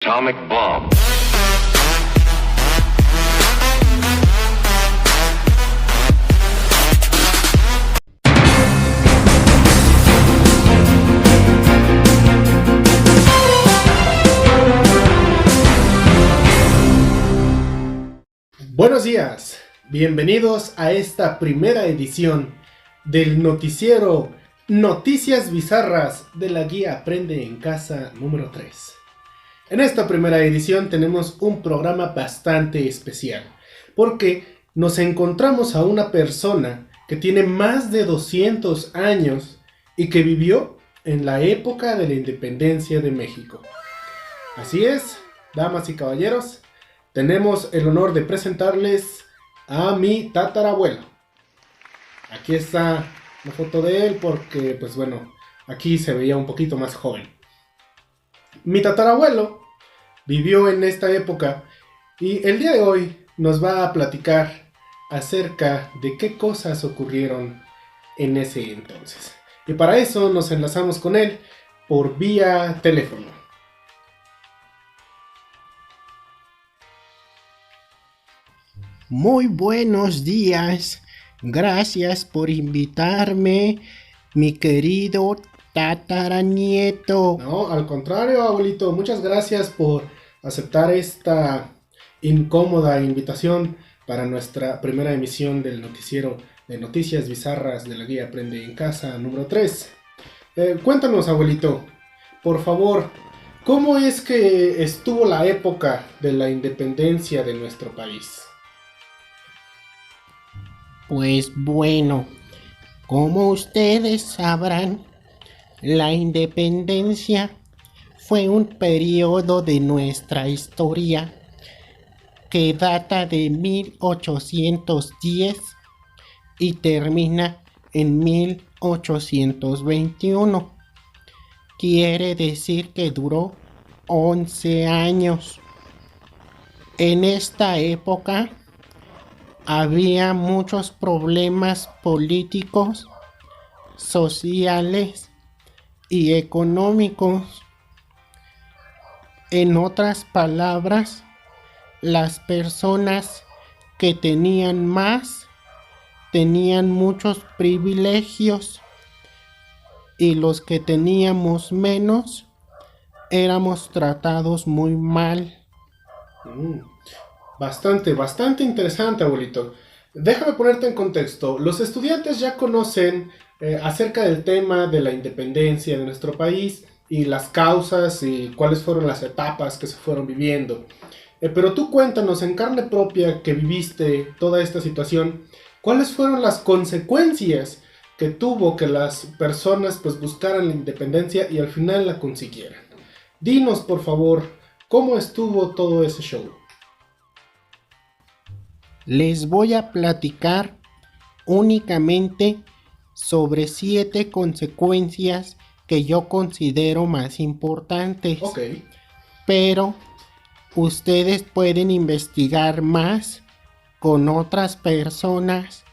atomic bomb. Buenos días, bienvenidos a esta primera edición del noticiero Noticias Bizarras de la guía Aprende en Casa número 3. En esta primera edición tenemos un programa bastante especial, porque nos encontramos a una persona que tiene más de 200 años y que vivió en la época de la independencia de México. Así es, damas y caballeros, tenemos el honor de presentarles a mi tatarabuelo. Aquí está la foto de él porque, pues bueno, aquí se veía un poquito más joven. Mi tatarabuelo vivió en esta época y el día de hoy nos va a platicar acerca de qué cosas ocurrieron en ese entonces. Y para eso nos enlazamos con él por vía teléfono. Muy buenos días, gracias por invitarme, mi querido tataranieto. No, al contrario, abuelito, muchas gracias por aceptar esta incómoda invitación para nuestra primera emisión del noticiero de Noticias Bizarras de la guía Aprende en Casa número 3. Cuéntanos, abuelito, por favor, ¿cómo es que estuvo la época de la independencia de nuestro país? Pues bueno, como ustedes sabrán, la independencia fue un periodo de nuestra historia que data de 1810 y termina en 1821. Quiere decir que duró 11 años. En esta época había muchos problemas políticos, sociales y económicos. En otras palabras, las personas que tenían más tenían muchos privilegios y los que teníamos menos éramos tratados muy mal. Bastante interesante, abuelito. Déjame ponerte en contexto. Los estudiantes ya conocen acerca del tema de la independencia de nuestro país y las causas y cuáles fueron las etapas que se fueron viviendo. Pero tú cuéntanos en carne propia que viviste toda esta situación, ¿cuáles fueron las consecuencias que tuvo que las personas pues buscaran la independencia y al final la consiguieran? Dinos, por favor, ¿cómo estuvo todo ese show? Les voy a platicar únicamente sobre 7 consecuencias que yo considero más importantes. Ok. Pero ustedes pueden investigar más con otras personas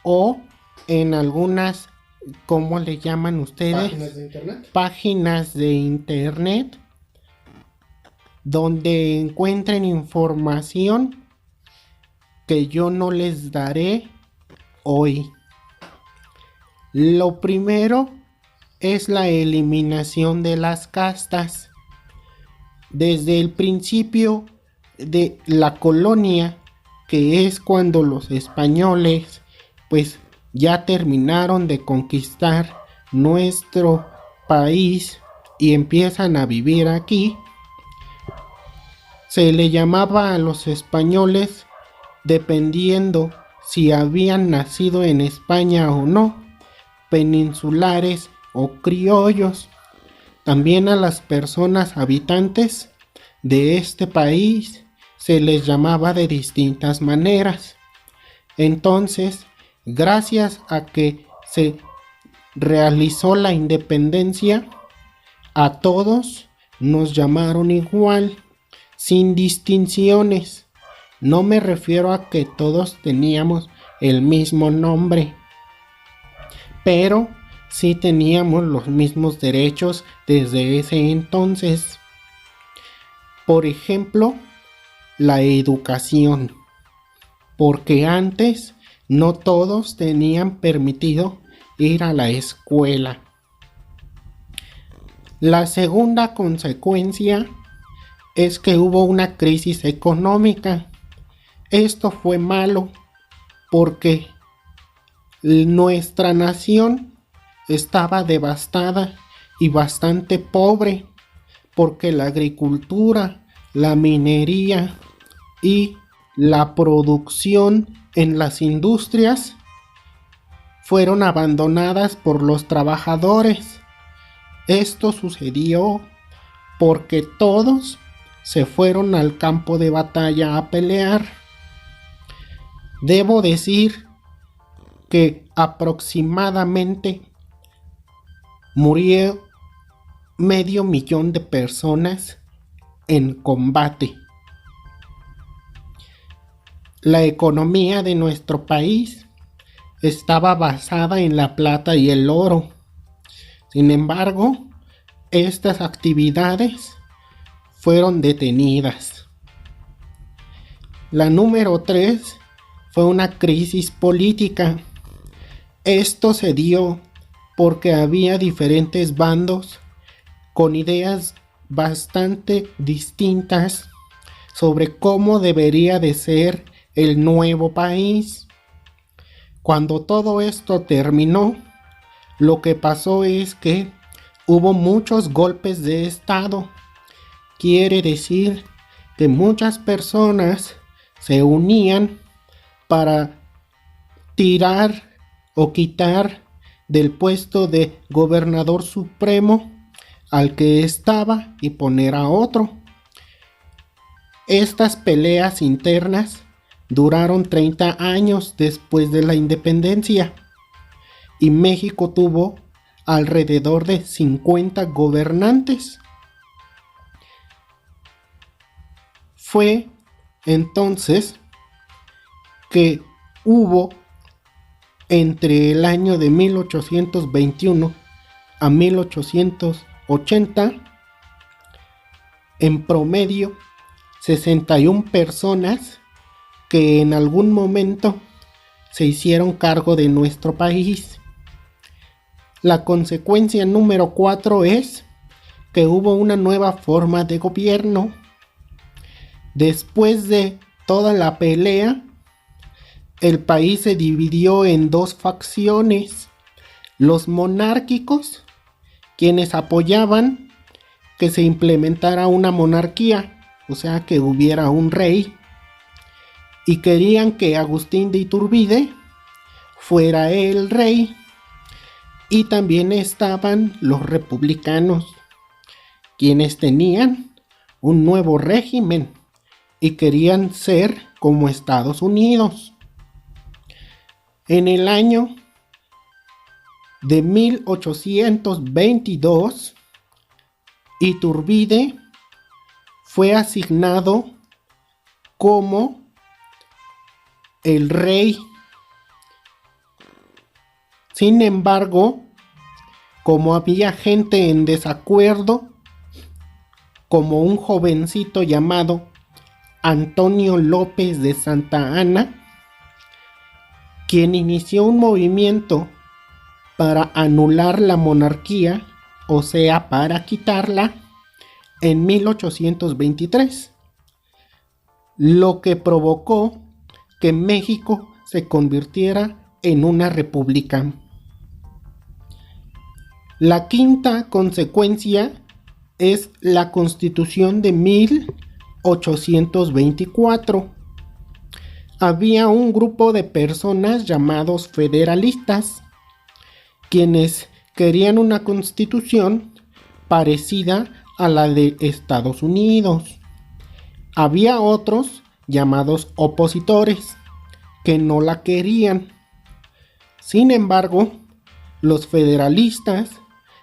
o en algunas, ¿cómo le llaman ustedes? ¿Páginas de internet? Páginas de internet donde encuentren información que yo no les daré hoy. Lo primero es la eliminación de las castas. Desde el principio de la colonia, que es cuando los españoles pues ya terminaron de conquistar nuestro país y empiezan a vivir aquí, se le llamaba a los españoles, dependiendo si habían nacido en España o no, peninsulares o criollos. También a las personas habitantes de este país se les llamaba de distintas maneras. Entonces, gracias a que se realizó la independencia, a todos nos llamaron igual, sin distinciones. No me refiero a que todos teníamos el mismo nombre, pero sí teníamos los mismos derechos desde ese entonces. Por ejemplo, la educación, porque antes no todos tenían permitido ir a la escuela. La segunda consecuencia es que hubo una crisis económica. Esto fue malo porque nuestra nación estaba devastada y bastante pobre, porque la agricultura, la minería y la producción en las industrias fueron abandonadas por los trabajadores. Esto sucedió porque todos se fueron al campo de batalla a pelear. Debo decir que aproximadamente murió 500,000 de personas en combate. La economía de nuestro país estaba basada en la plata y el oro. Sin embargo, estas actividades fueron detenidas. La número 3 fue una crisis política. Esto se dio porque había diferentes bandos con ideas bastante distintas sobre cómo debería de ser el nuevo país. Cuando todo esto terminó, lo que pasó es que hubo muchos golpes de estado. Quiere decir que muchas personas se unían para tirar o quitar del puesto de gobernador supremo al que estaba y poner a otro. Estas peleas internas duraron 30 años después de la independencia y México tuvo alrededor de 50 gobernantes. Fue entonces que hubo entre el año de 1821 a 1880 en promedio 61 personas que en algún momento se hicieron cargo de nuestro país. La consecuencia número 4 es que hubo una nueva forma de gobierno. Después de toda la pelea, el país se dividió en dos facciones: los monárquicos, quienes apoyaban que se implementara una monarquía, o sea, que hubiera un rey, y querían que Agustín de Iturbide fuera el rey. Y también estaban los republicanos, quienes tenían un nuevo régimen y querían ser como Estados Unidos. En el año de 1822, Iturbide fue asignado como el rey. Sin embargo, como había gente en desacuerdo, como un jovencito llamado Antonio López de Santa Anna, quien inició un movimiento para anular la monarquía, o sea, para quitarla, en 1823, lo que provocó que México se convirtiera en una república. La quinta consecuencia es la Constitución de 1824. Había un grupo de personas llamados federalistas, quienes querían una constitución parecida a la de Estados Unidos. Había otros llamados opositores que no la querían. Sin embargo, los federalistas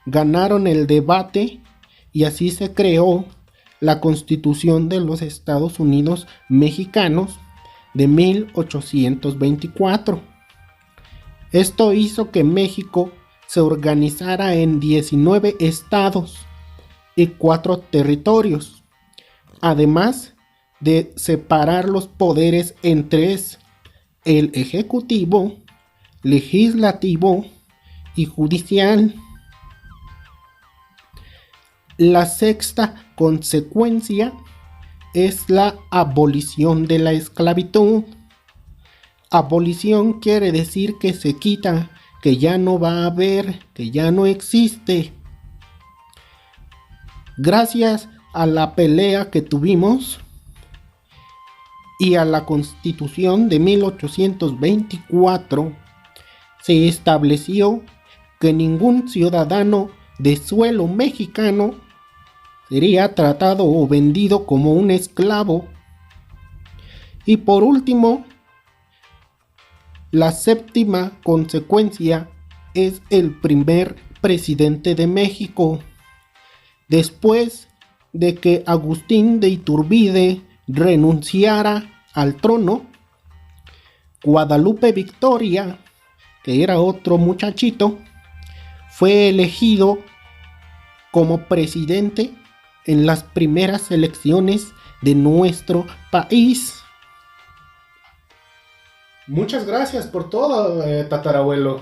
ganaron el debate y así se creó la Constitución de los Estados Unidos Mexicanos de 1824. Esto hizo que México se organizara en 19 estados y 4 territorios, además de separar los poderes entre el ejecutivo, legislativo y judicial. La sexta consecuencia es la abolición de la esclavitud. Abolición quiere decir que se quita, que ya no va a haber, que ya no existe. Gracias a la pelea que tuvimos y a la Constitución de 1824, se estableció que ningún ciudadano de suelo mexicano sería tratado o vendido como un esclavo. Y por último, la séptima consecuencia es el primer presidente de México. Después de que Agustín de Iturbide renunciara al trono, Guadalupe Victoria, que era otro muchachito, fue elegido como presidente en las primeras elecciones de nuestro país. Muchas gracias por todo, tatarabuelo.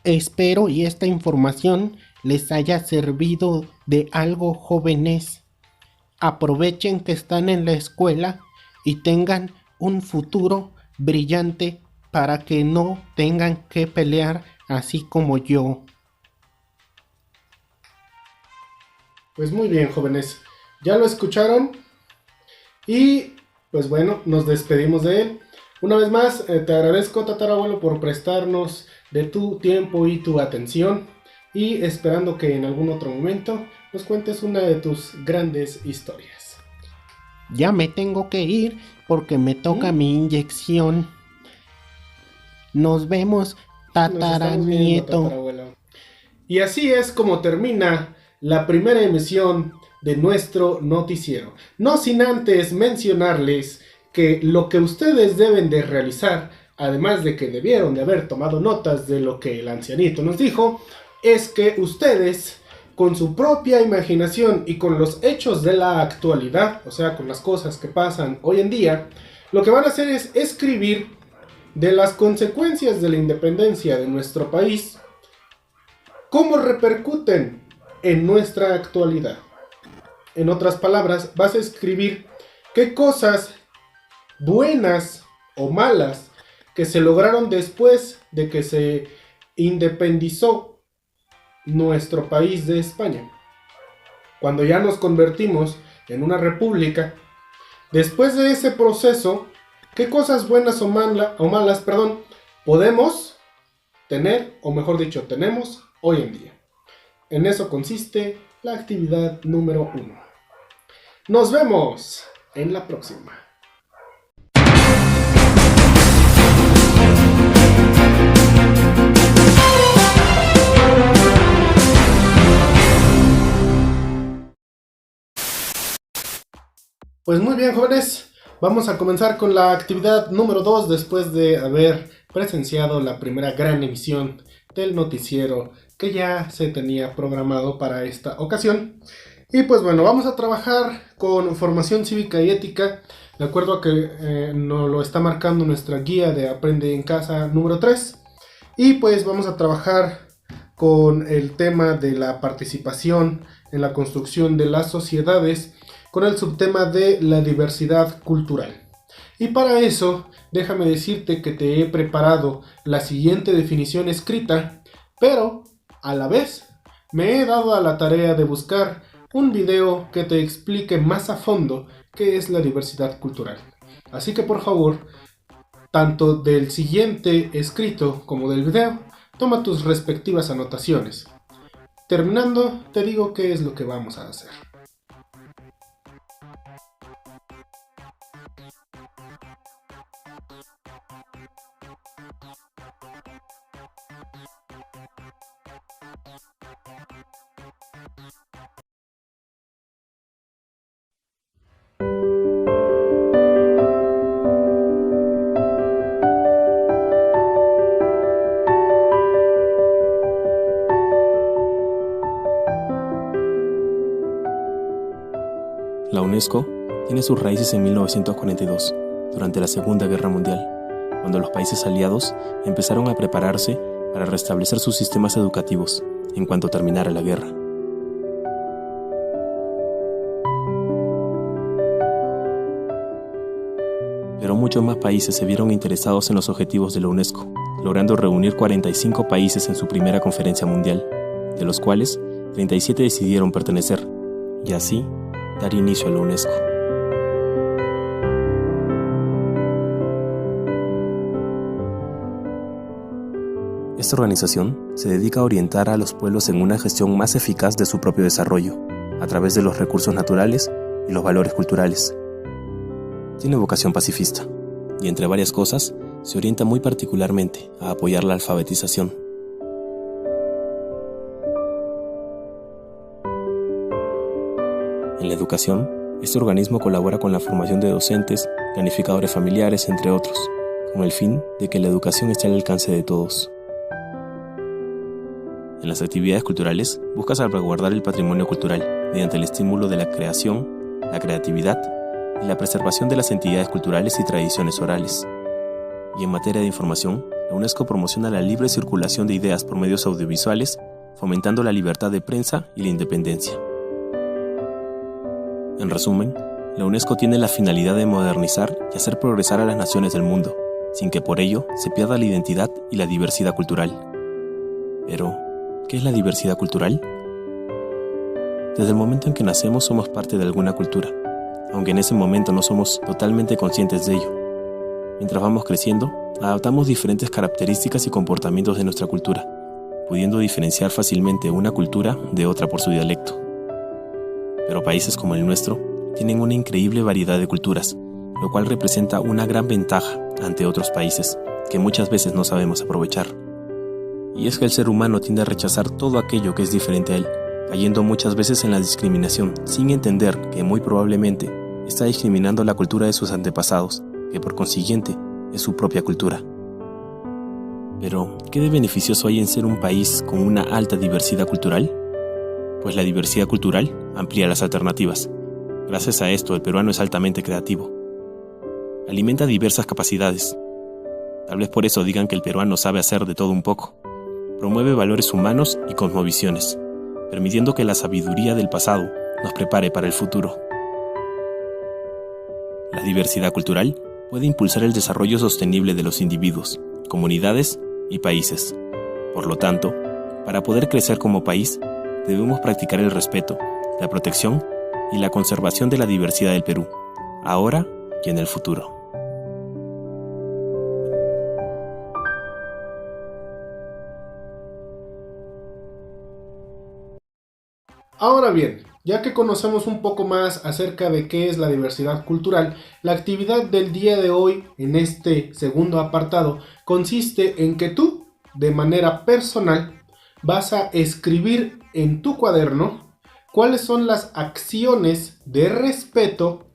Espero y esta información les haya servido de algo, jóvenes. Aprovechen que están en la escuela y tengan un futuro brillante para que no tengan que pelear así como yo. Pues muy bien, jóvenes. Ya lo escucharon. Y pues bueno, nos despedimos de él. Una vez más, te agradezco, tatarabuelo, por prestarnos de tu tiempo y tu atención. Y esperando que en algún otro momento nos cuentes una de tus grandes historias. Ya me tengo que ir porque me toca mi inyección. Nos vemos, tataranieto. Y así es como termina la primera emisión de nuestro noticiero. No sin antes mencionarles que lo que ustedes deben de realizar, además de que debieron de haber tomado notas de lo que el ancianito nos dijo, es que ustedes, con su propia imaginación y con los hechos de la actualidad, o sea, con las cosas que pasan hoy en día, lo que van a hacer es escribir de las consecuencias de la independencia de nuestro país, cómo repercuten en nuestra actualidad. En otras palabras, vas a escribir qué cosas buenas o malas que se lograron después de que se independizó nuestro país de España. Cuando ya nos convertimos en una república, después de ese proceso, qué cosas buenas o malas, podemos tener, o mejor dicho, tenemos hoy en día. En eso consiste la actividad número 1. Nos vemos en la próxima. Pues muy bien, jóvenes, vamos a comenzar con la actividad número 2 después de haber presenciado la primera gran emisión del noticiero que ya se tenía programado para esta ocasión. Y pues bueno, vamos a trabajar con formación cívica y ética, de acuerdo a que nos lo está marcando nuestra guía de Aprende en Casa número 3. Y pues vamos a trabajar con el tema de la participación en la construcción de las sociedades, con el subtema de la diversidad cultural. Y para eso, déjame decirte que te he preparado la siguiente definición escrita, pero a la vez me he dado a la tarea de buscar un video que te explique más a fondo qué es la diversidad cultural. Así que por favor, tanto del siguiente escrito como del video, toma tus respectivas anotaciones. Terminando, te digo qué es lo que vamos a hacer. UNESCO tiene sus raíces en 1942, durante la Segunda Guerra Mundial, cuando los países aliados empezaron a prepararse para restablecer sus sistemas educativos en cuanto terminara la guerra. Pero muchos más países se vieron interesados en los objetivos de la UNESCO, logrando reunir 45 países en su primera conferencia mundial, de los cuales 37 decidieron pertenecer, y así dar inicio a la UNESCO. Esta organización se dedica a orientar a los pueblos en una gestión más eficaz de su propio desarrollo, a través de los recursos naturales y los valores culturales. Tiene vocación pacifista, y entre varias cosas, se orienta muy particularmente a apoyar la alfabetización. En la educación, este organismo colabora con la formación de docentes, planificadores familiares, entre otros, con el fin de que la educación esté al alcance de todos. En las actividades culturales, busca salvaguardar el patrimonio cultural mediante el estímulo de la creación, la creatividad y la preservación de las entidades culturales y tradiciones orales. Y en materia de información, la UNESCO promociona la libre circulación de ideas por medios audiovisuales, fomentando la libertad de prensa y la independencia. En resumen, la UNESCO tiene la finalidad de modernizar y hacer progresar a las naciones del mundo, sin que por ello se pierda la identidad y la diversidad cultural. Pero, ¿qué es la diversidad cultural? Desde el momento en que nacemos somos parte de alguna cultura, aunque en ese momento no somos totalmente conscientes de ello. Mientras vamos creciendo, adaptamos diferentes características y comportamientos de nuestra cultura, pudiendo diferenciar fácilmente una cultura de otra por su dialecto. Pero países como el nuestro tienen una increíble variedad de culturas, lo cual representa una gran ventaja ante otros países que muchas veces no sabemos aprovechar. Y es que el ser humano tiende a rechazar todo aquello que es diferente a él, cayendo muchas veces en la discriminación, sin entender que muy probablemente está discriminando la cultura de sus antepasados, que por consiguiente es su propia cultura. Pero, ¿qué de beneficioso hay en ser un país con una alta diversidad cultural? Pues la diversidad cultural amplía las alternativas. Gracias a esto, el peruano es altamente creativo. Alimenta diversas capacidades. Tal vez por eso digan que el peruano sabe hacer de todo un poco. Promueve valores humanos y cosmovisiones, permitiendo que la sabiduría del pasado nos prepare para el futuro. La diversidad cultural puede impulsar el desarrollo sostenible de los individuos, comunidades y países. Por lo tanto, para poder crecer como país, debemos practicar el respeto, la protección y la conservación de la diversidad del Perú, ahora y en el futuro. Ahora bien, ya que conocemos un poco más acerca de qué es la diversidad cultural, la actividad del día de hoy, en este segundo apartado, consiste en que tú, de manera personal, vas a escribir en tu cuaderno cuáles son las acciones de respeto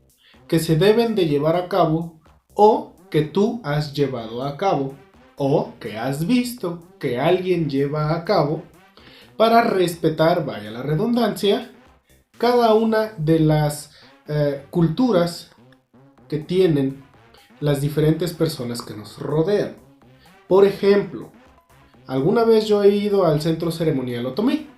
que se deben de llevar a cabo o que tú has llevado a cabo o que has visto que alguien lleva a cabo para respetar, vaya la redundancia, cada una de las culturas que tienen las diferentes personas que nos rodean. Por ejemplo, alguna vez yo he ido al centro ceremonial otomí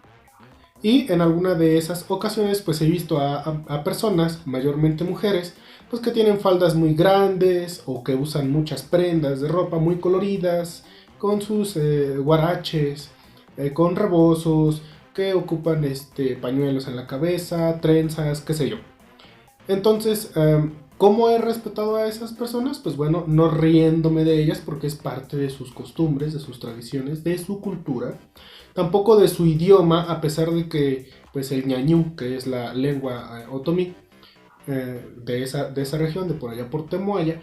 y en alguna de esas ocasiones pues he visto a personas, mayormente mujeres, pues que tienen faldas muy grandes o que usan muchas prendas de ropa muy coloridas, con sus guaraches, con rebozos, que ocupan pañuelos en la cabeza, trenzas, qué sé yo. Entonces, ¿cómo he respetado a esas personas? Pues bueno, no riéndome de ellas porque es parte de sus costumbres, de sus tradiciones, de su cultura. Tampoco de su idioma, a pesar de que pues el ñañú, que es la lengua otomí de esa región, de por allá por Temoaya,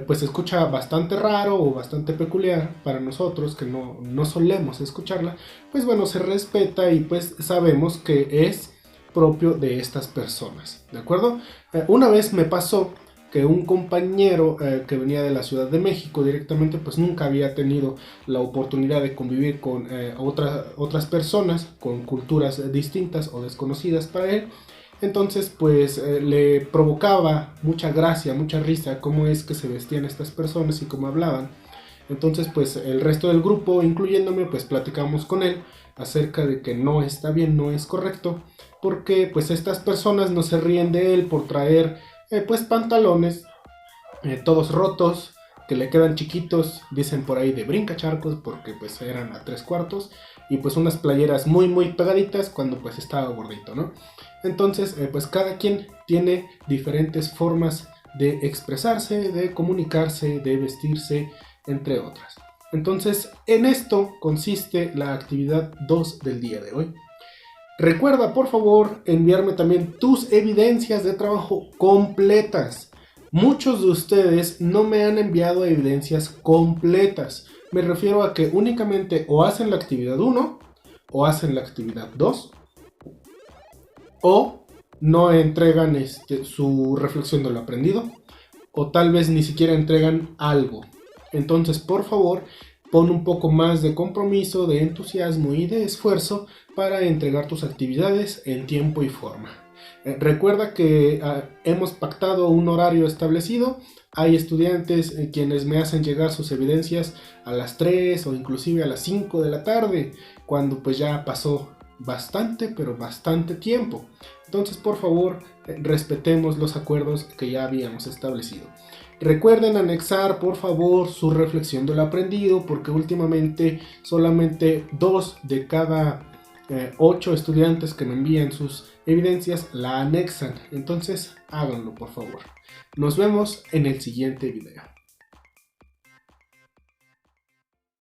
pues se escucha bastante raro o bastante peculiar para nosotros que no solemos escucharla. Pues bueno, se respeta y pues sabemos que es propio de estas personas, ¿de acuerdo? Una vez me pasó que un compañero que venía de la Ciudad de México directamente, pues nunca había tenido la oportunidad de convivir con otras personas con culturas distintas o desconocidas para él. Entonces pues le provocaba mucha gracia, mucha risa cómo es que se vestían estas personas y cómo hablaban. Entonces pues el resto del grupo, incluyéndome, pues platicamos con él acerca de que no está bien, no es correcto, porque pues estas personas no se ríen de él por traer pues pantalones todos rotos, que le quedan chiquitos, dicen por ahí de brincacharcos, porque pues eran a 3/4, y pues unas playeras muy pegaditas cuando pues estaba gordito, ¿no? Entonces pues cada quien tiene diferentes formas de expresarse, de comunicarse, de vestirse, entre otras. Entonces en esto consiste la actividad 2 del día de hoy. Recuerda por favor enviarme también tus evidencias de trabajo completas. Muchos de ustedes no me han enviado evidencias completas. Me refiero a que únicamente o hacen la actividad 1 o hacen la actividad 2 o no entregan su reflexión de lo aprendido, o tal vez ni siquiera entregan algo. Entonces por favor pon un poco más de compromiso, de entusiasmo y de esfuerzo para entregar tus actividades en tiempo y forma. Recuerda que hemos pactado un horario establecido. Hay estudiantes quienes me hacen llegar sus evidencias a las 3 o inclusive a las 5 de la tarde, cuando pues ya pasó bastante, pero bastante tiempo. Entonces por favor respetemos los acuerdos que ya habíamos establecido. Recuerden anexar por favor su reflexión de lo aprendido, porque últimamente solamente 2 de cada 8 estudiantes que me envían sus evidencias la anexan. Entonces háganlo por favor. Nos vemos en el siguiente video.